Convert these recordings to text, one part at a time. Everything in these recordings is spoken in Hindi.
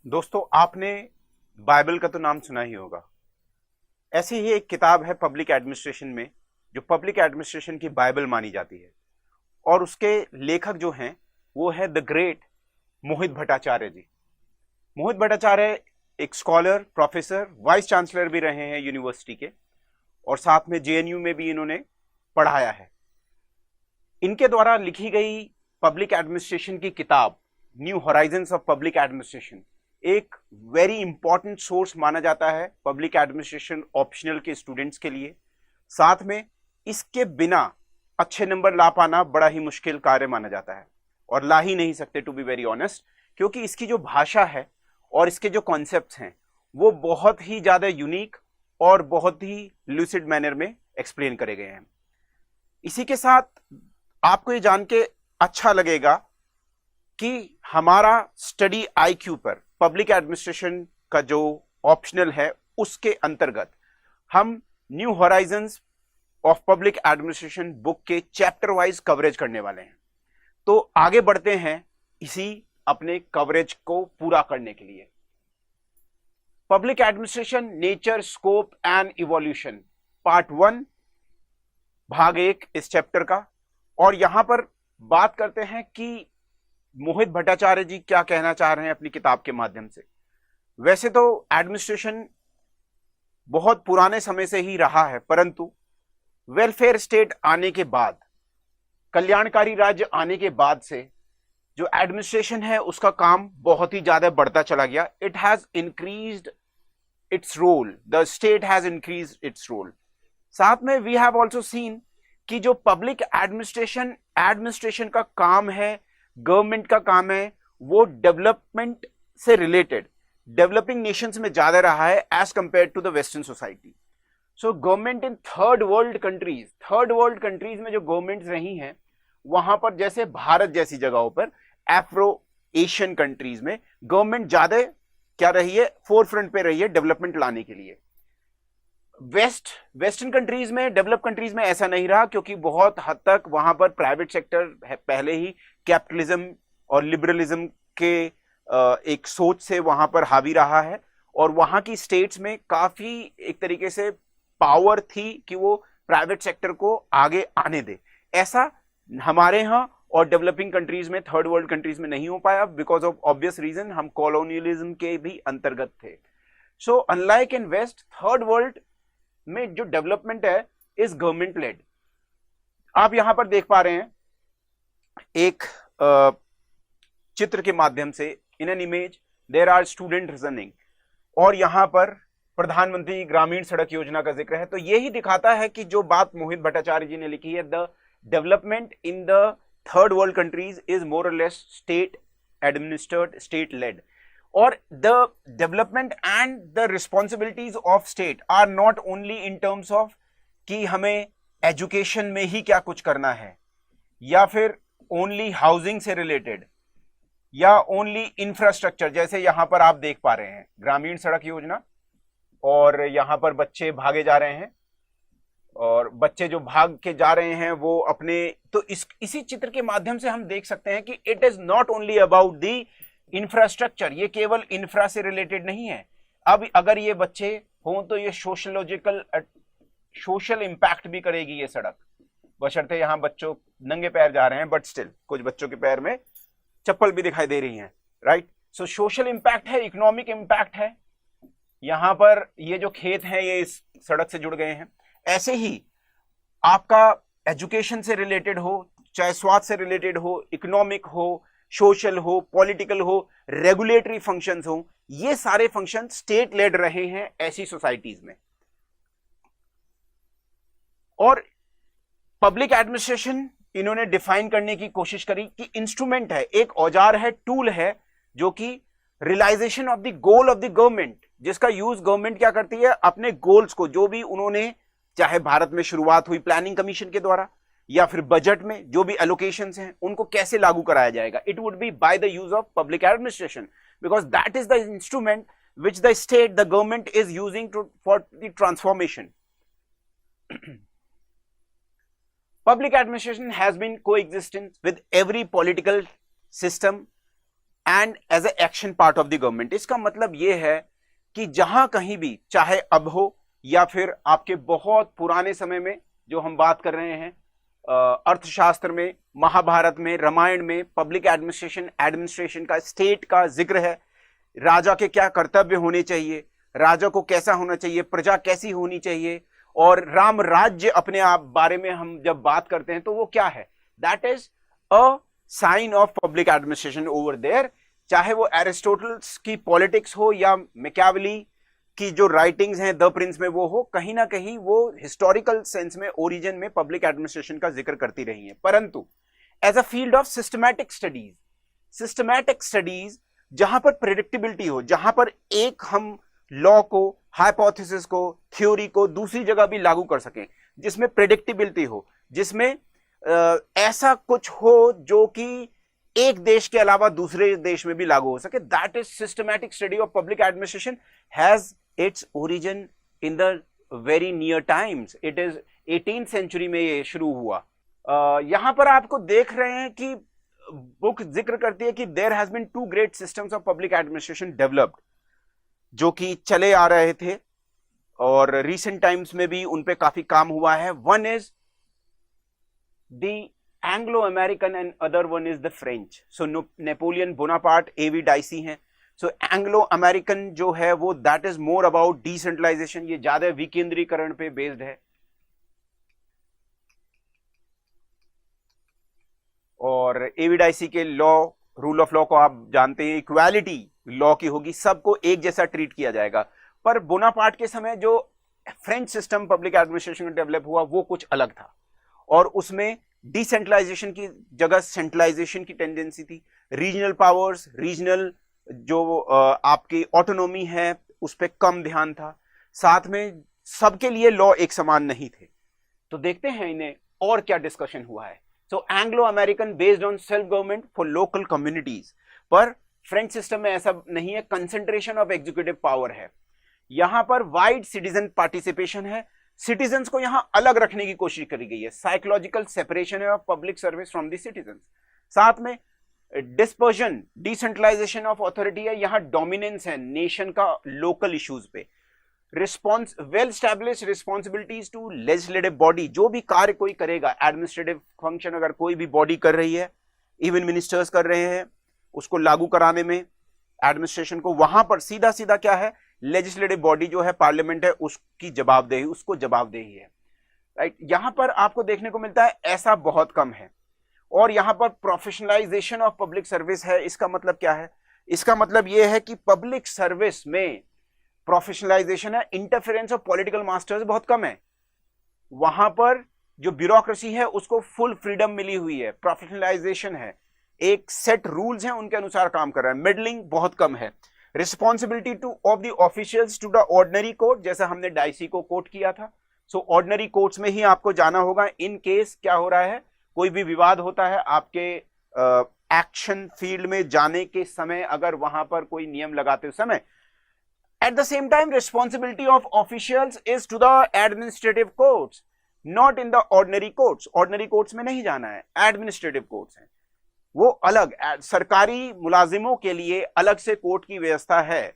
दोस्तों, आपने बाइबल का तो नाम सुना ही होगा। ऐसी ही एक किताब है पब्लिक एडमिनिस्ट्रेशन में, जो पब्लिक एडमिनिस्ट्रेशन की बाइबल मानी जाती है। और उसके लेखक जो हैं वो है द ग्रेट मोहित भट्टाचार्य जी। मोहित भट्टाचार्य एक स्कॉलर, प्रोफेसर, वाइस चांसलर भी रहे हैं यूनिवर्सिटी के, और साथ में जेएनयू में भी इन्होंने पढ़ाया है। इनके द्वारा लिखी गई पब्लिक एडमिनिस्ट्रेशन की किताब new horizons of public administration एक वेरी इंपॉर्टेंट सोर्स माना जाता है पब्लिक एडमिनिस्ट्रेशन ऑप्शनल के स्टूडेंट्स के लिए। साथ में इसके बिना अच्छे नंबर ला पाना बड़ा ही मुश्किल कार्य माना जाता है, और ला ही नहीं सकते टू बी वेरी ऑनेस्ट, क्योंकि इसकी जो भाषा है और इसके जो कॉन्सेप्ट्स हैं वो बहुत ही ज्यादा यूनिक और बहुत ही लूसिड मैनर में एक्सप्लेन करे गए हैं। इसी के साथ आपको ये जान के अच्छा लगेगा कि हमारा स्टडी आईक्यू पर पब्लिक एडमिनिस्ट्रेशन का जो ऑप्शनल है उसके अंतर्गत हम new horizons of public administration book के चैप्टर वाइज कवरेज करने वाले हैं। तो आगे बढ़ते हैं इसी अपने कवरेज को पूरा करने के लिए। Public administration nature, scope and evolution, part 1, भाग 1 इस चैप्टर का। और यहां पर बात करते हैं कि मोहित भट्टाचार्य जी क्या कहना चाह रहे हैं अपनी किताब के माध्यम से। वैसे तो एडमिनिस्ट्रेशन बहुत पुराने समय से ही रहा है, परंतु वेलफेयर स्टेट आने के बाद, कल्याणकारी राज्य आने के बाद से जो एडमिनिस्ट्रेशन है उसका काम बहुत ही ज्यादा बढ़ता चला गया। It has increased its role, the state has increased its role. साथ में वी हैव आल्सो सीन कि जो पब्लिक एडमिनिस्ट्रेशन का काम है, गवर्नमेंट का काम है, वो डेवलपमेंट से रिलेटेड डेवलपिंग नेशंस में ज्यादा रहा है as compare to the western society. So government in third world countries में जो गवर्नमेंट्स रही हैं वहां पर, जैसे भारत जैसी जगहों पर, एफ्रो एशियन कंट्रीज में गवर्नमेंट ज्यादा क्या रही है, फोरफ्रंट पे रही है डेवलपमेंट लाने के लिए। वेस्टर्न कंट्रीज में, डेवलप कंट्रीज में ऐसा नहीं रहा, क्योंकि बहुत हद तक वहां पर प्राइवेट सेक्टर पहले ही कैपिटलिज्म और लिबरलिज्म के एक सोच से वहां पर हावी रहा है, और वहां की स्टेट्स में काफी एक तरीके से पावर थी कि वो प्राइवेट सेक्टर को आगे आने दे। ऐसा हमारे यहां और डेवलपिंग कंट्रीज में, थर्ड वर्ल्ड कंट्रीज में नहीं हो पाया, बिकॉज ऑफ ऑब्वियस रीजन, हम कॉलोनियलिज्म के भी अंतर्गत थे। So unlike in west, third world में जो डेवलपमेंट है इज गवर्नमेंट लेड। आप यहां पर देख पा रहे हैं एक चित्र के माध्यम से, in an image there are student running, और यहां पर प्रधानमंत्री ग्रामीण सड़क योजना का जिक्र है। तो यही दिखाता है कि जो बात मोहित भट्टाचार्य जी ने लिखी है, the development in the third world countries is more or less state administered, state led, or the development and the responsibilities of state are not only in terms of कि हमें एजुकेशन में ही क्या कुछ करना है, या फिर ओनली हाउसिंग से रिलेटेड, या ओनली इंफ्रास्ट्रक्चर, जैसे यहां पर आप देख पा रहे हैं ग्रामीण सड़क योजना, और यहां पर बच्चे भागे जा रहे हैं, और बच्चे जो भाग के जा रहे हैं वो अपने, तो इसी चित्र के माध्यम से हम देख सकते हैं कि it is not only about the infrastructure, ये केवल इंफ्रा से रिलेटेड नहीं है। अब अगर ये बच्चे हों तो ये सोशल इंपैक्ट भी करेगी ये सड़क, बशर्ते यहां बच्चों नंगे पैर जा रहे हैं, बट स्टिल कुछ बच्चों के पैर में चप्पल भी दिखाई दे रही हैं, राइट। सो सोशल इंपैक्ट है, इकोनॉमिक इंपैक्ट है। यहां पर ये जो खेत हैं ये इस सड़क से जुड़ गए हैं। ऐसे ही आपका एजुकेशन से रिलेटेड हो, चाहे स्वास्थ्य से रिलेटेड हो, इकोनॉमिक हो, सोशल हो, पॉलिटिकल हो, रेगुलेटरी फंक्शंस हो, ये सारे फंक्शन स्टेट लेड रहे हैं ऐसी सोसाइटीज में। और पब्लिक एडमिनिस्ट्रेशन इन्होंने डिफाइन करने की कोशिश करी कि इंस्ट्रूमेंट है, एक औजार है, टूल है, जो कि realization of the goal of the government, जिसका यूज गवर्नमेंट क्या करती है, अपने गोल्स को, जो भी उन्होंने, चाहे भारत में शुरुआत हुई प्लानिंग कमीशन के द्वारा, या फिर बजट में जो भी एलोकेशंस हैं उनको कैसे लागू कराया जाएगा। It would be by the use of public administration, because that is the instrument which the state, the government is using for the transformation. Public administration has been coexistent with every political system and as a action part of the government. इसका मतलब यह है कि जहां कहीं भी, चाहे अब हो या फिर आपके बहुत पुराने समय में, जो हम बात कर रहे हैं अर्थशास्त्र में, महाभारत में, रामायण में, पब्लिक एडमिनिस्ट्रेशन का, स्टेट का जिक्र है। राजा के क्या कर्तव्य होने चाहिए, राजा को कैसा होना चाहिए, प्रजा कैसी होनी चाहिए, और राम राज्य अपने आप बारे में हम जब बात करते हैं तो वो क्या है, that is a sign of public administration over there. चाहे वो एरिस्टोटल्स की पॉलिटिक्स हो या मैकियावेली की जो राइटिंग्स हैं द प्रिंस में वो हो, कहीं ना कहीं वो हिस्टोरिकल सेंस में, ओरिजिन में पब्लिक एडमिनिस्ट्रेशन का जिक्र करती रही है। परंतु as a field of systematic studies जहां पर प्रेडिक्टेबिलिटी हो, जहां पर एक हम लॉ को, हाइपोथेसिस को, थ्योरी को दूसरी जगह भी लागू कर सकें, जिसमें प्रेडिक्टेबिलिटी हो, जिसमें ऐसा कुछ हो जो कि एक देश के अलावा दूसरे देश में भी लागू हो सके, that is systematic study of public administration has its origin in the very near times. It is 18th century में ये शुरू हुआ। यहां पर आपको देख रहे हैं कि बुक जिक्र करती है कि there has been 2 great systems of public administration developed, जो कि चले आ रहे थे और रिसेंट टाइम्स में भी उन पे काफी काम हुआ है। One is the Anglo American and other one is the French. So Napoleon Bonaparte, A V Dicey हैं। सो एंग्लो अमेरिकन जो है वो that is more about decentralization, ये ज्यादा विकेंद्रीकरण पे बेस्ड है। और एवी डाइसी के लॉ, रूल ऑफ लॉ को आप जानते हैं, इक्वालिटी लॉ की होगी, सबको एक जैसा ट्रीट किया जाएगा। पर बोनापार्ट के समय जो फ्रेंच सिस्टम पब्लिक एडमिनिस्ट्रेशन का डेवलप हुआ वो कुछ अलग था, और उसमें डिसेंट्रलाइजेशन की जगह सेंट्रलाइजेशन की टेंडेंसी थी। रीजनल पावर्स, रीजनल जो आपकी ऑटोनॉमी है उस पर कम ध्यान था। साथ में सबके लिए लॉ एक समान नहीं थे। तो देखते हैं इन्हें और क्या डिस्कशन हुआ है। So Anglo American based on self government for local communities, पर फ्रेंच सिस्टम में ऐसा नहीं है, कंसेंट्रेशन ऑफ एग्जीक्यूटिव पावर है। यहां पर वाइड सिटीजन पार्टिसिपेशन है, सिटीजन्स को यहां अलग रखने की कोशिश करी गई है, साइकोलॉजिकल सेपरेशन है of public service from the citizens. साथ में डिस्पर्जन, डिसेंट्रलाइजेशन ऑफ अथॉरिटी है, यहां डोमिनेंस है नेशन का लोकल इश्यूज पे। Response, well establish responsibilities to legislative body, जो भी कार्य कोई करेगा, एडमिनिस्ट्रेटिव फंक्शन अगर कोई भी बॉडी कर रही है, इवन मिनिस्टर्स कर रहे हैं, उसको लागू कराने में एडमिनिस्ट्रेशन को, वहां पर सीधा सीधा क्या है, लेजिस्लेटिव बॉडी जो है पार्लियामेंट है, उसकी जवाबदेही, उसको जवाबदेही है। राइट, यहां पर आपको देखने को मिलता है ऐसा बहुत कम है। और यहां पर प्रोफेशनलाइजेशन ऑफ पब्लिक सर्विस है। इसका मतलब क्या है? इसका मतलब यह है कि पब्लिक सर्विस में प्रोफेशनलाइजेशन है, इंटरफेरेंस ऑफ पॉलिटिकल मास्टर्स बहुत कम है। वहां पर जो ब्यूरोक्रेसी है उसको फुल फ्रीडम मिली हुई है, प्रोफेशनलाइजेशन है, एक सेट रूल्स हैं उनके अनुसार काम कर रहा है। मिडलिंग बहुत कम है। Responsibility to of the officials to the ordinary court, जैसा हमने डाइसी को कोट किया था। सो ऑर्डिनरी कोर्ट्स में ही आपको जाना होगा इन केस क्या हो रहा है, कोई भी विवाद होता है, आपके एक्शन फील्ड में जाने के समय अगर वहां पर कोई नियम लगाते समय। At the same time responsibility of officials is to the administrative courts, not in the ordinary courts. Ordinary courts में नहीं जाना है, एडमिनिस्ट्रेटिव कोर्ट्स हैं, वो अलग सरकारी मुलाजिमों के लिए अलग से कोर्ट की व्यवस्था है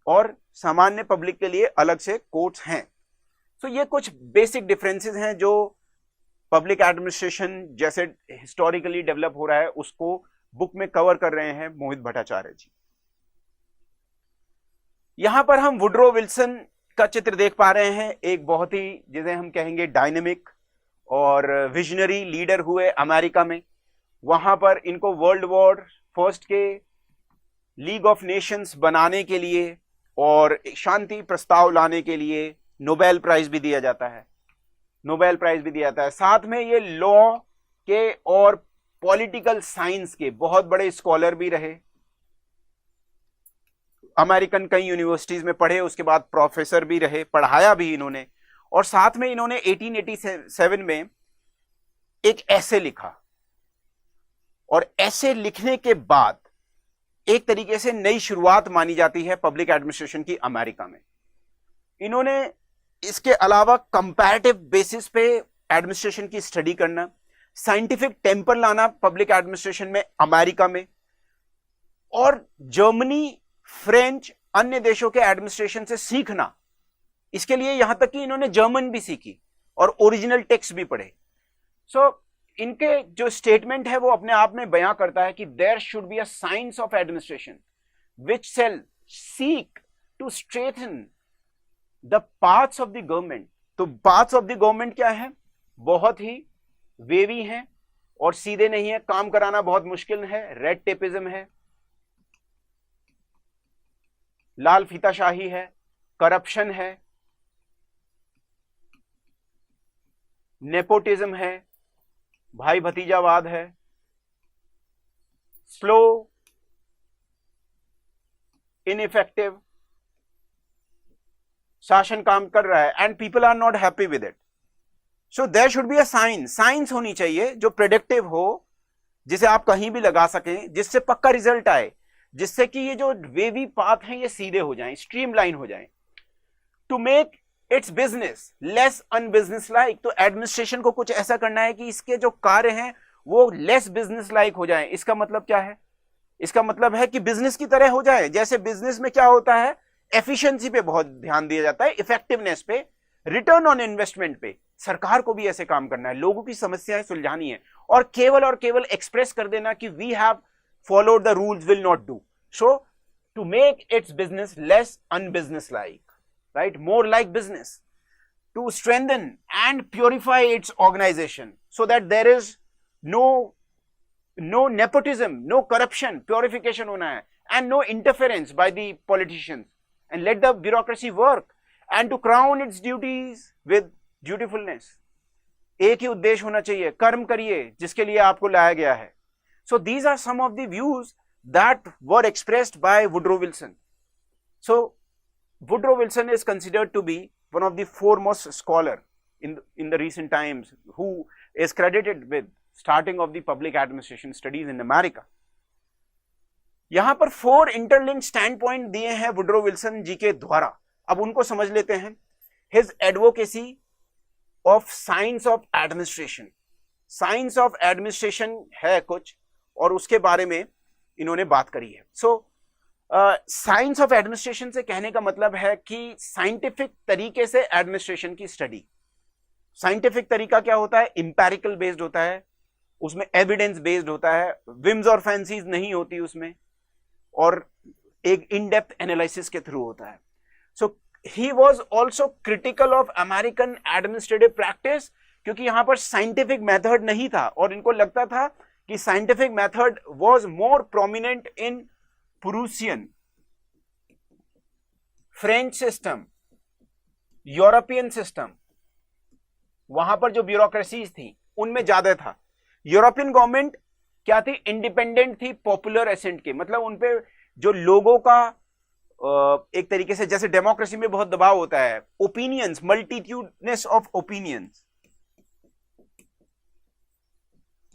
और सामान्य पब्लिक के लिए अलग से कोर्ट्स हैं। तो ये कुछ बेसिक डिफरेंसेस हैं जो पब्लिक एडमिनिस्ट्रेशन जैसे हिस्टोरिकली डेवलप हो रहा है उसको बुक में कवर कर रहे हैं मोहित भट्टाचार्य जी। यहां पर हम वुड्रो विल्सन का चित्र देख पा रहे हैं, एक बहुत ही जिसे हम कहेंगे डायनेमिक और विजनरी लीडर हुए अमेरिका में। वहां पर इनको वर्ल्ड वॉर फर्स्ट के लीग ऑफ नेशंस बनाने के लिए और शांति प्रस्ताव लाने के लिए नोबेल प्राइज भी दिया जाता है, नोबेल प्राइज भी दिया जाता है। साथ में ये लॉ के और पॉलिटिकल साइंस के बहुत बड़े स्कॉलर भी रहे। अमेरिकन कई यूनिवर्सिटीज में पढ़े, उसके बाद प्रोफेसर भी रहे, पढ़ाया भी इन्होंने। और साथ में इन्होंने 1887 में एक ऐसे लिखा, और ऐसे लिखने के बाद एक तरीके से नई शुरुआत मानी जाती है पब्लिक एडमिनिस्ट्रेशन की अमेरिका में। इन्होंने इसके अलावा कंपैरेटिव बेसिस पे एडमिनिस्ट्रेशन की स्टडी करना, साइंटिफिक टेम्पर लाना पब्लिक एडमिनिस्ट्रेशन में अमेरिका में, और जर्मनी, फ्रेंच, अन्य देशों के एडमिनिस्ट्रेशन से सीखना। इसके लिए यहां तक कि इन्होंने जर्मन भी सीखी और ओरिजिनल टेक्स्ट भी पढ़े। सो इनके जो स्टेटमेंट है वो अपने आप में बयां करता है कि there should be a science of administration which shall seek to strengthen the paths of the government. तो पाथ्स ऑफ द गवर्नमेंट क्या है? बहुत ही वेवी हैं और सीधे नहीं है, काम कराना बहुत मुश्किल है, रेड टेपिज्म है, लाल फीताशाही है, करप्शन है, नेपोटिज्म है, भाई भतीजावाद है, स्लो, इनइफेक्टिव, शासन काम कर रहा है and people are not happy with it. So there should be a science होनी चाहिए जो प्रेडिक्टिव हो, जिसे आप कहीं भी लगा सकें, जिससे पक्का रिजल्ट आए, जिससे कि ये जो वेवी पाथ हैं ये सीधे हो जाएं, स्ट्रीमलाइन हो जाएं, to make its business less unbusiness like. तो एडमिनिस्ट्रेशन को कुछ ऐसा करना है कि इसके जो कार्य हैं वो लेस बिजनेस लाइक हो जाएं। इसका मतलब क्या है? इसका मतलब है कि बिजनेस की तरह हो जाए। जैसे बिजनेस में क्या होता है, एफिशिएंसी पे बहुत ध्यान दिया जाता है, इफेक्टिवनेस पे, रिटर्न ऑन इन्वेस्टमेंट पे। सरकार को भी ऐसे काम करना है, लोगों की समस्याएं सुलझानी है, और केवल एक्सप्रेस कर देना कि we have followed the rules will not do. So to make its business less unbusiness like, right, more like business, to strengthen and purify its organization so that there is no nepotism, no corruption, purification hona hai, and no interference by the politicians, and let the bureaucracy work and to crown its duties with dutifulness। एक ही उद्देश्य होना चाहिए, कर्म करिए जिसके लिए आपको लाया गया है। So these are some of the views that were expressed by Woodrow Wilson। So Woodrow Wilson is considered to be one of the foremost scholar in the recent times who is credited with starting of the public administration studies in America। यहां पर 4 interlinked standpoint दिए हैं वुड्रो विल्सन जी के द्वारा। अब उनको समझ लेते हैं। His advocacy of science of administration, science of administration है कुछ, और उसके बारे में इन्होंने बात करी है। So साइंस ऑफ एडमिनिस्ट्रेशन से कहने का मतलब है कि साइंटिफिक तरीके से एडमिनिस्ट्रेशन की स्टडी। साइंटिफिक तरीका क्या होता है? इंपेरिकल बेस्ड होता है, उसमें एविडेंस बेस्ड होता है, विम्स और फैंसीज नहीं होती उसमें, और एक इन डेप्थ एनालिसिस के थ्रू होता है। So he was also critical of American administrative practice, क्योंकि यहां पर साइंटिफिक मेथड नहीं था और इनको लगता था कि scientific method was more prominent in Prussian, French system, European system. वहां पर जो ब्यूरोक्रेसीज थी उनमें ज्यादा था। यूरोपियन गवर्नमेंट क्या थी? इंडिपेंडेंट थी पॉपुलर एसेंट के, मतलब उनपे जो लोगों का एक तरीके से, जैसे डेमोक्रेसी में बहुत दबाव होता है, ओपिनियंस, मल्टीट्यूडनेस ऑफ ओपिनियंस,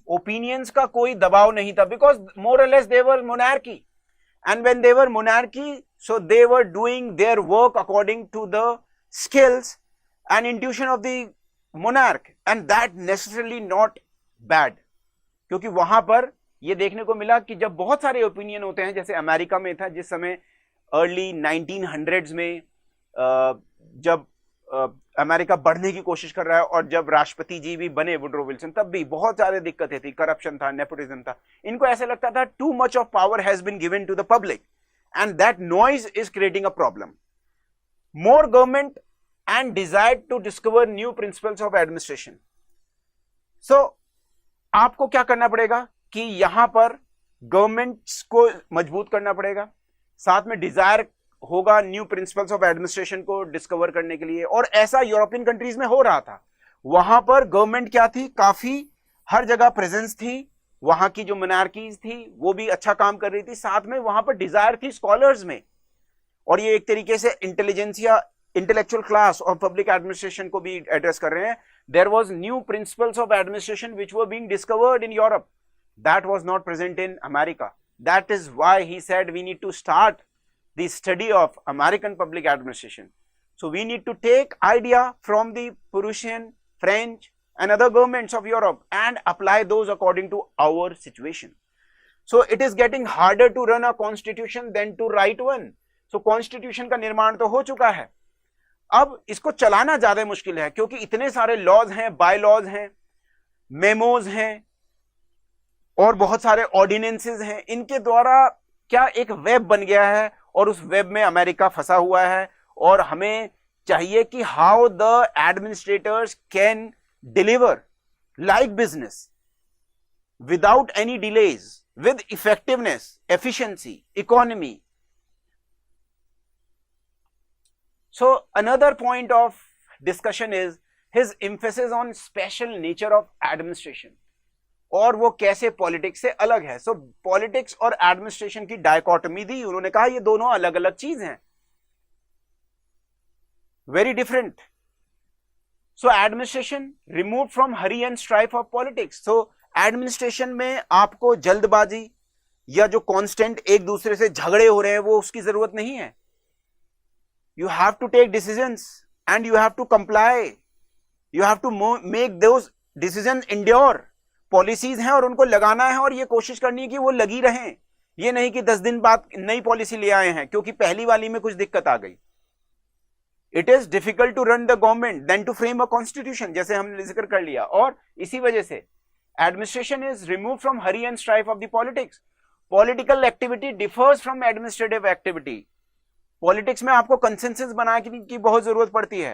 ओपिनियंस का कोई दबाव नहीं था, because more or less they were monarchy. And when they were monarchy, so they were doing their work according to the skills and intuition of the monarch, and that necessarily not bad। क्योंकि वहां पर ये देखने को मिला कि जब बहुत सारे ओपिनियन होते हैं, जैसे अमेरिका में था जिस समय अर्ली 1900s में, जब अमेरिका बढ़ने की कोशिश कर रहा है, और जब राष्ट्रपति जी भी बने वुड्रो विल्सन, तब भी बहुत सारे दिक्कतें थी, करप्शन था, नेपोटिज्म था। इनको ऐसा लगता था too much of power has been given to the public and that noise is creating a problem. More government and desire to discover new principles of administration. So आपको क्या करना पड़ेगा कि यहां पर गवर्नमेंट्स को मजबूत करना पड़ेगा, साथ में डिजायर होगा न्यू प्रिंसिपल्स ऑफ एडमिनिस्ट्रेशन को डिस्कवर करने के लिए। और ऐसा यूरोपियन कंट्रीज में हो रहा था। वहां पर गवर्नमेंट क्या थी? काफी हर जगह प्रेजेंस थी, वहां की जो मोनार्कीज थी वो भी अच्छा काम कर रही थी, साथ में वहां पर डिजायर थी स्कॉलर्स में, और ये एक तरीके से इंटेलिजेंसिया, इंटेलेक्चुअल क्लास और पब्लिक एडमिनिस्ट्रेशन को भी एड्रेस कर रहे हैं। There was new principles of administration which were being discovered in Europe, that was not present in America. That is why he said we need to start the study of American public administration। So we need to take idea from the Prussian, French and other governments of Europe and apply those according to our situation। So it is getting harder to run a constitution than to write one. So constitution का निर्माण तो हो चुका है, अब इसको चलाना ज्यादा मुश्किल है, क्योंकि इतने सारे लॉज हैं, बाय लॉज हैं, मेमोज हैं और बहुत सारे ऑर्डिनेंसेस हैं। इनके द्वारा क्या एक वेब बन गया है और उस वेब में अमेरिका फंसा हुआ है, और हमें चाहिए कि how the administrators can deliver like business without any delays, with effectiveness, efficiency, economy. So another point of discussion is his emphasis on special nature of administration, और वो कैसे पॉलिटिक्स से अलग है। सो पॉलिटिक्स और एडमिनिस्ट्रेशन की डायकोटमी दी, उन्होंने कहा ये दोनों अलग अलग चीज हैं, very different. So administration remove from Hari and strife of politics. So administration में आपको जल्दबाजी या जो कांस्टेंट एक दूसरे से झगड़े हो रहे हैं वो उसकी जरूरत नहीं है। You have to take decisions and you have to comply, you have to make those decisions endure. Policies हैं और उनको लगाना है, और ये कोशिश करनी है कि वो लगी रहें, ये नहीं कि 10 दिन बाद नई पॉलिसी ले आए हैं क्योंकि पहली वाली में कुछ दिक्कत आ गई। It is difficult to run the government than to frame a constitution, जैसे हमने जिक्र कर लिया। और इसी वजह से administration is removed from hurry and strife of the politics. Political activity differs from administrative activity. Politics में आपको consensus बनाने की बहुत जरूरत पड़ती है,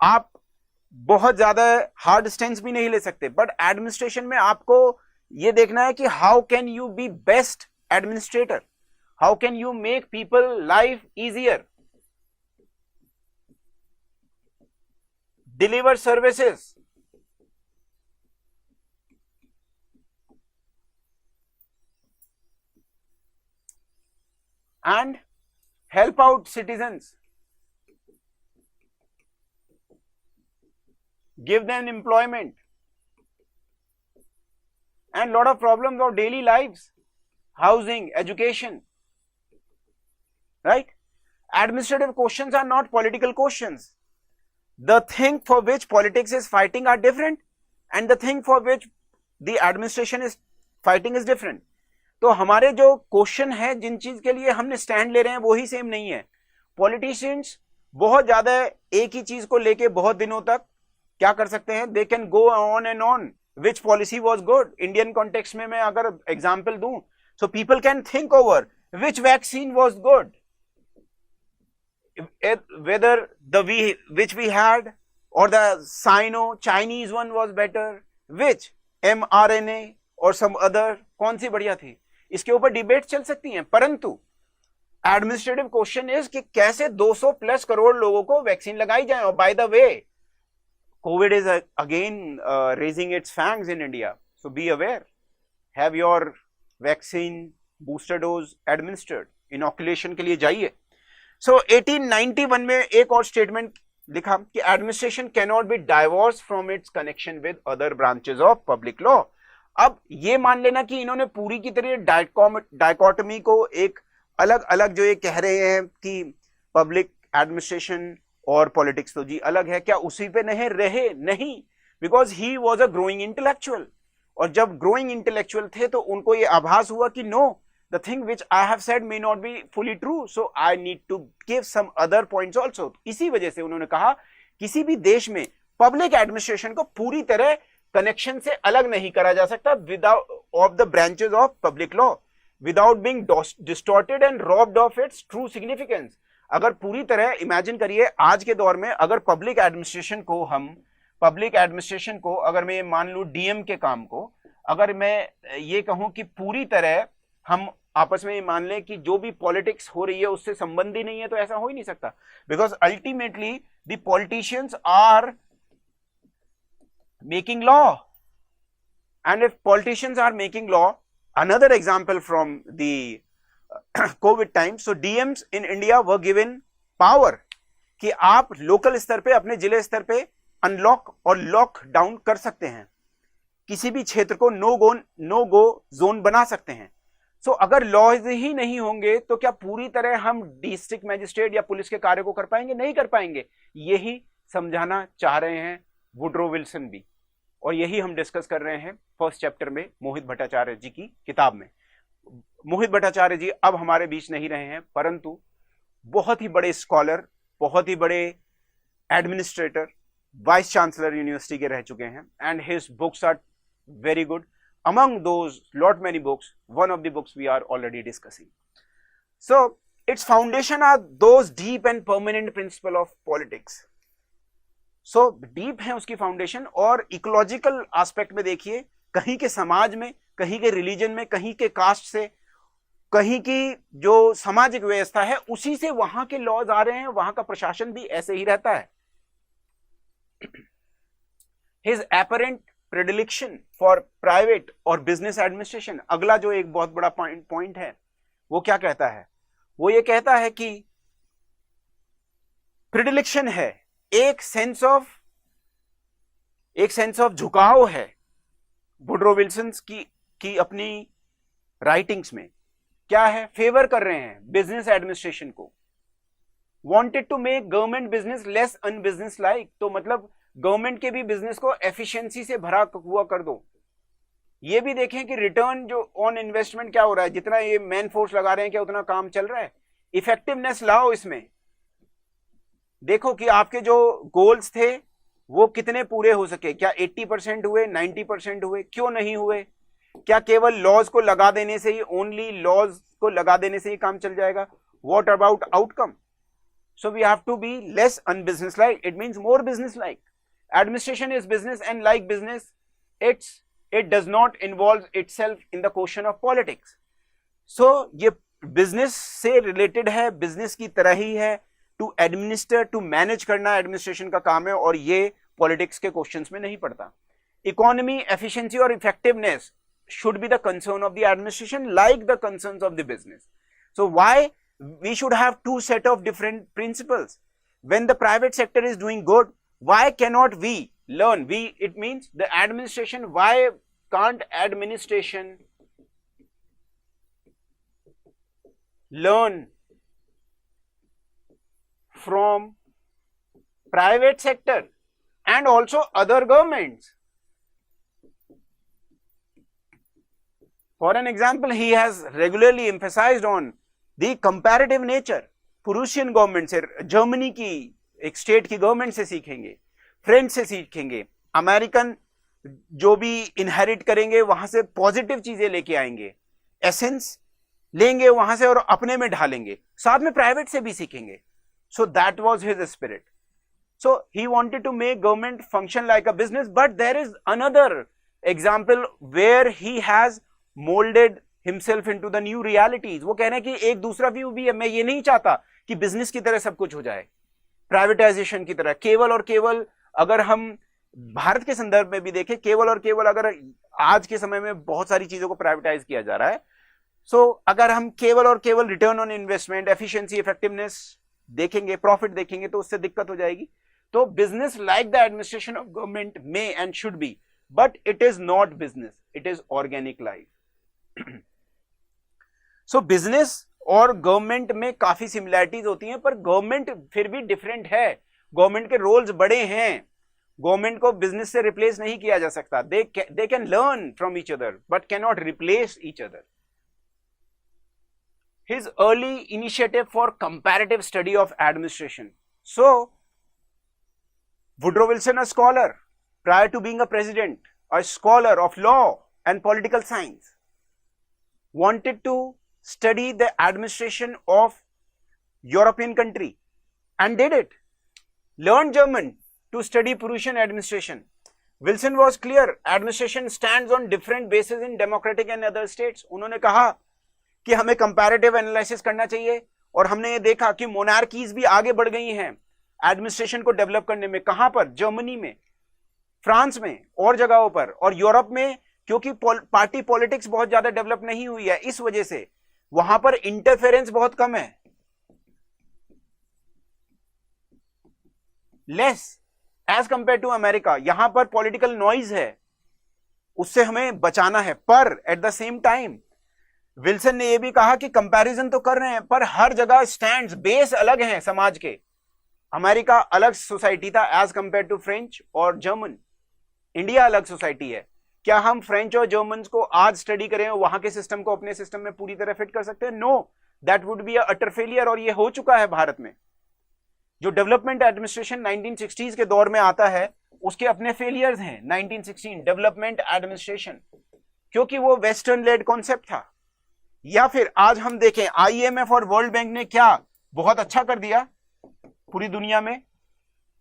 आप बहुत ज्यादा हार्ड स्टैंड भी नहीं ले सकते, बट एडमिनिस्ट्रेशन में आपको ये देखना है कि how can you B best administrator, how can you make people life easier, deliver services, and help out citizens, give them employment, and lot of problems of daily lives, housing, education, right? Administrative questions are not political questions. The thing for which politics is fighting are different, and the thing for which the administration is fighting is different. तो हमारे जो क्वेश्चन है, जिन चीज के लिए हमने स्टैंड ले रहे हैं, वो ही सेम नहीं है। पॉलिटिशियंस बहुत ज्यादा एक ही चीज को लेके बहुत दिनों तक क्या कर सकते हैं, they can go on and on which policy was good. Indian context में मैं अगर एग्जांपल दूं, so people can think over which vaccine was good, whether the which we had or the Sino Chinese one was better, which mRNA or some other, कौन सी बढ़िया थी, इसके ऊपर डिबेट चल सकती हैं। परंतु एडमिनिस्ट्रेटिव क्वेश्चन इज कि कैसे 200 प्लस करोड़ लोगों को वैक्सीन लगाई जाए। और by the way, covid is again raising its fangs in India, so be aware, have your vaccine booster dose administered, inoculation के लिए जाइए। सो 1891 में एक और स्टेटमेंट लिखा कि administration can not be divorce from its connection with other branches of public law. अब ये मान लेना कि इन्होंने पूरी की तरह डायकोटमी को एक अलग अलग जो ये कह रहे हैं कि पब्लिक एडमिनिस्ट्रेशन और पॉलिटिक्स तो जी अलग है, क्या उसी पे नहीं रहे? नहीं, because he was a growing intellectual, और जब ग्रोइंग इंटेलेक्चुअल थे तो उनको ये आभास हुआ कि no, the thing which I have said may not be fully true, so I need to give some other points also. इसी वजह से उन्होंने कहा किसी भी देश में पब्लिक एडमिनिस्ट्रेशन को पूरी तरह कनेक्शन से अलग नहीं करा जा सकता without of the branches of public law, without being distorted and robbed of its true significance. अगर पूरी तरह इमेजिन करिए आज के दौर में, अगर पब्लिक एडमिनिस्ट्रेशन को अगर मैं मान लूं डीएम के काम को, अगर मैं ये कहूं कि पूरी तरह हम आपस में ये मान लें कि जो भी पॉलिटिक्स हो रही है उससे संबंध ही नहीं है, तो ऐसा हो ही नहीं सकता, because ultimately the politicians are making law, and if politicians are making law, another example from the COVID time, so DMs in India were given power कि आप लोकल स्तर पे, अपने जिले स्तर पे अनलॉक और लॉक डाउन कर सकते हैं, किसी भी क्षेत्र को नो गो जोन बना सकते हैं। सो अगर लॉज ही नहीं होंगे तो क्या पूरी तरह हम डिस्ट्रिक्ट मैजिस्ट्रेट या पुलिस के कार्य को कर पाएंगे? नहीं कर पाएंगे। यही समझाना चाह रहे हैं वुड्रो विल्सन भी, और यही हम डिस्कस कर रहे हैं फर्स्ट चैप्टर में मोहित भट्टाचार्य जी की किताब में। मोहित भट्टाचार्य जी अब हमारे बीच नहीं रहे हैं, परंतु बहुत ही बड़े स्कॉलर, बहुत ही बड़े एडमिनिस्ट्रेटर, वाइस चांसलर यूनिवर्सिटी के रह चुके हैं, and his books are very good. Among those lot many books, one of the books we are already discussing. So its foundation are those deep and permanent principle of politics. So deep है उसकी फाउंडेशन. और इकोलॉजिकल एस्पेक्ट में देखिए, कहीं के समाज में, कहीं के रिलीजन में, कहीं के कास्ट से, कहीं की जो सामाजिक व्यवस्था है उसी से वहां के लॉज आ रहे हैं, वहां का प्रशासन भी ऐसे ही रहता है. His apparent प्रेडिलेक्शन फॉर प्राइवेट और बिजनेस एडमिनिस्ट्रेशन. अगला जो एक बहुत बड़ा पॉइंट है वो क्या कहता है? वो ये कहता है कि प्रेडिलेक्शन है, एक सेंस ऑफ झुकाव है. वुडरो विल्सन की अपनी राइटिंग्स में क्या है? फेवर कर रहे हैं बिजनेस एडमिनिस्ट्रेशन को. Wanted to make government business less unbusiness like. तो मतलब गवर्नमेंट के भी बिजनेस को एफिशिएंसी से भरा हुआ कर दो. ये भी देखें कि रिटर्न जो ऑन इन्वेस्टमेंट क्या हो रहा है, जितना ये मैन फोर्स लगा रहे हैं क्या उतना काम चल रहा है? इफेक्टिवनेस लाओ इसमें. देखो कि आपके जो गोल्स थे वो कितने पूरे हो सके. क्या 80% हुए, 90% हुए, क्यों नहीं हुए? क्या केवल लॉज को लगा देने से ही, ओनली लॉज को लगा देने से ही काम चल जाएगा? What about outcome? So we have to be less unbusiness-like. It means more business-like. Administration is business, and like business, it does not involve itself in the question of politics. So ये business से related है, business की तरह ही है. To administer, to manage करना administration का काम है, और ये politics के questions में नहीं पड़ता. Economy, efficiency और effectiveness should be the concern of the administration, like the concerns of the business. So why we should have two set of different principles? When the private sector is doing good, why cannot we learn? It means the administration. Why can't administration learn from private sector and also other governments? For an example, he has regularly emphasized on the comparative nature. Prussian government से, जर्मनी की एक स्टेट की गवर्नमेंट से सीखेंगे, फ्रेंच से सीखेंगे, अमेरिकन जो भी इनहेरिट करेंगे वहां से पॉजिटिव चीजें लेके आएंगे, एसेंस लेंगे वहां से और अपने में ढालेंगे, साथ में प्राइवेट से भी सीखेंगे. So that was his spirit. So he wanted to make government function like a business. But there is another example where he has moulded himself into the new realities. वो कह रहे हैं कि एक दूसरा व्यू भी है. मैं ये नहीं चाहता कि बिजनेस की तरह सब कुछ हो जाए, प्राइवेटाइजेशन की तरह. केवल और केवल अगर हम भारत के संदर्भ में भी देखें, केवल और केवल अगर आज के समय में बहुत सारी चीजों को प्राइवेटाइज किया जा रहा है, सो अगर हम केवल और केवल return on investment, efficiency, effectiveness देखेंगे, प्रॉफिट देखेंगे, तो उससे दिक्कत हो जाएगी. तो business like the administration of government may and should be, but it is not business, it is organic life. So business और गवर्नमेंट में काफी सिमिलैरिटीज होती हैं, पर गवर्नमेंट फिर भी डिफरेंट है. गवर्नमेंट के रोल्स बड़े हैं. गवर्नमेंट को बिजनेस से रिप्लेस नहीं किया जा सकता. They can learn from each other but can not replace each other. His early initiative for comparative study of administration. So Woodrow Wilson, a scholar prior to being a president, a scholar of law and political science, wanted to study the administration of European country and did it. Learned German to study Prussian administration. Wilson was clear, administration stands on different bases in democratic and other states. उन्होंने कहा कि हमें comparative analysis करना चाहिए, और हमने ये देखा कि मोनार्कीज भी आगे बढ़ गई हैं एडमिनिस्ट्रेशन को डेवलप करने में. कहां पर? जर्मनी में, फ्रांस में और जगहों पर. और यूरोप में क्योंकि पार्टी पॉलिटिक्स बहुत ज्यादा डेवलप नहीं हुई है, इस वजह से वहां पर इंटरफेरेंस बहुत कम है, less as compare to America. यहां पर पॉलिटिकल नॉइज है, उससे हमें बचाना है. पर eight the same time Wilson ने यह भी कहा कि कंपैरिजन तो कर रहे हैं, पर हर जगह स्टैंड्स, बेस अलग हैं समाज के. अमेरिका अलग सोसाइटी था एज कंपेयर टू फ्रेंच और जर्मन. इंडिया अलग सोसाइटी है. क्या हम फ्रेंच और जर्मन को आज स्टडी करें और वहां के सिस्टम को अपने सिस्टम में पूरी तरह फिट कर सकते हैं? No, that would be utter failure. और ये हो चुका है भारत में। जो डेवलपमेंट एडमिनिस्ट्रेशन 1960s के दौर में आता है उसके अपने फेलियर्स हैं। 1916 डेवलपमेंट एडमिनिस्ट्रेशन, क्योंकि वो वेस्टर्न लेड कॉन्सेप्ट था। या फिर आज हम देखें आईएमएफ और वर्ल्ड बैंक ने क्या बहुत अच्छा कर दिया पूरी दुनिया में,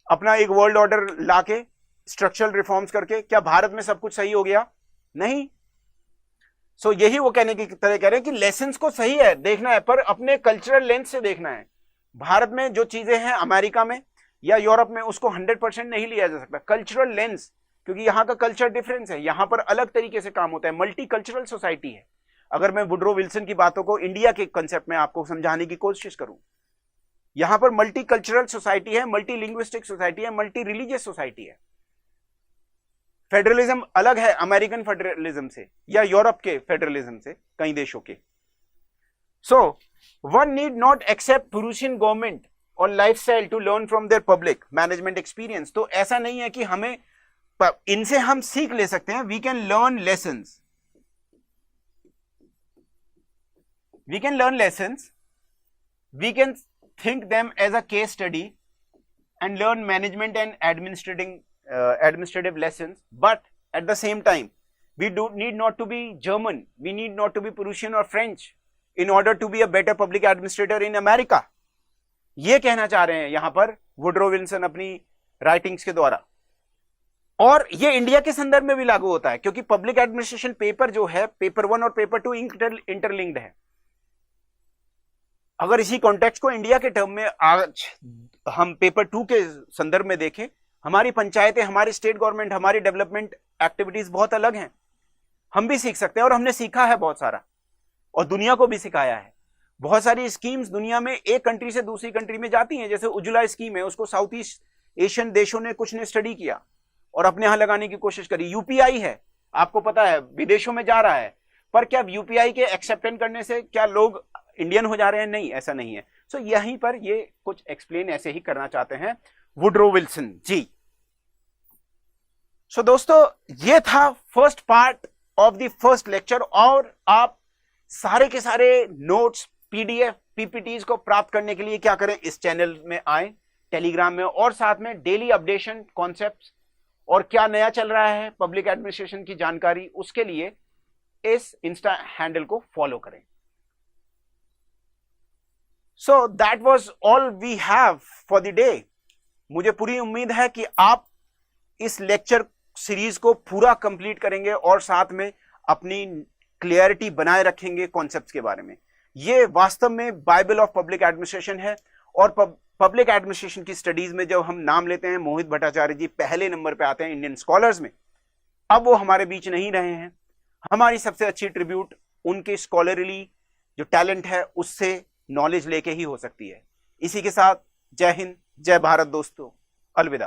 अपना एक वर्ल्ड ऑर्डर लाके स्ट्रक्चरल रिफॉर्म्स करके। क्या भारत में सब कुछ सही हो गया? नहीं। सो यही वो कहने की तरह कह रहे हैं कि लेसन्स को सही है देखना है, पर अपने कल्चरल लेंस से देखना है। भारत में जो चीजें हैं अमेरिका में या यूरोप में उसको 100% नहीं लिया जा सकता। कल्चरल लेंस, क्योंकि यहाँ का कल्चर डिफरेंस है, यहाँ पर अलग तरीके से काम होता है, मल्टी कल्चरल सोसाइटी है। अगर मैं वुड्रो विल्सन की बातों को इंडिया के कंसेप्ट में आपको समझाने की कोशिश करूं, यहां पर मल्टी कल्चरल सोसाइटी है, मल्टी लिंग्विस्टिक सोसाइटी है, मल्टी रिलीजियस सोसाइटी है। फेडरलिज्म अलग है अमेरिकन फेडरलिज्म से या यूरोप के फेडरलिज्म से, कई देशों के। So one need not accept Prussian government or lifestyle to learn from their public management experience. तो ऐसा नहीं है कि हमें इनसे हम सीख ले सकते हैं। We can learn lessons, we can learn lessons, we can think them as a case study and learn management and administrative lessons, but at the same time we do need not to be German, we need not to be Prussian or French in order to be a better public administrator in America। ये कहना चाह रहे हैं यहां पर वुड्रो विल्सन अपनी राइटिंग्स के द्वारा। और ये इंडिया के संदर्भ में भी लागू होता है, क्योंकि पब्लिक एडमिनिस्ट्रेशन पेपर जो है, पेपर 1 और पेपर 2 इंटरलिंक्ड है। अगर इसी कॉन्टेक्स्ट को इंडिया के टर्म में आज हम पेपर 2 के संदर्भ में देखें, हमारी पंचायतें, हमारी स्टेट गवर्नमेंट, हमारी डेवलपमेंट एक्टिविटीज बहुत अलग हैं। हम भी सीख सकते हैं और हमने सीखा है बहुत सारा और दुनिया को भी सिखाया है। बहुत सारी स्कीम्स दुनिया में एक कंट्री से दूसरी कंट्री में जाती हैं। जैसे उज्ज्वला स्कीम है, उसको साउथ ईस्ट एशियन देशों ने कुछ ने स्टडी किया और अपने यहां लगाने की कोशिश करी। यूपीआई है, आपको पता है विदेशों में जा रहा है, पर क्या यूपीआई के एक्सेप्टेंस करने से क्या लोग इंडियन हो जा रहे हैं? नहीं, ऐसा नहीं है। सो यहीं पर ये कुछ एक्सप्लेन ऐसे ही करना चाहते हैं वुड्रो विल्सन जी। सो दोस्तों, ये था first part of the first lecture. और आप सारे के सारे नोट्स, पीडीएफ, पीपीटीज को प्राप्त करने के लिए क्या करें, इस चैनल में आए, टेलीग्राम में, और साथ में डेली अपडेशन, कॉन्सेप्ट्स और क्या नया चल रहा है पब्लिक एडमिनिस्ट्रेशन की जानकारी, उसके लिए इस इंस्टा हैंडल को फॉलो करें। So that was all we have for the day। मुझे पूरी उम्मीद है कि आप इस लेक्चर सीरीज को पूरा कंप्लीट करेंगे और साथ में अपनी क्लियरिटी बनाए रखेंगे कॉन्सेप्ट्स के बारे में। ये वास्तव में बाइबल ऑफ पब्लिक एडमिनिस्ट्रेशन है। और पब्लिक एडमिनिस्ट्रेशन की स्टडीज में जब हम नाम लेते हैं, मोहित भट्टाचार्य जी पहले नंबर पे आते हैं इंडियन स्कॉलर्स में। अब वो हमारे बीच नहीं रहे हैं। हमारी सबसे अच्छी ट्रिब्यूट उनके स्कॉलरली जो टैलेंट है उससे नॉलेज लेके ही हो सकती है। इसी के साथ जय हिंद, जय भारत दोस्तों, अलविदा।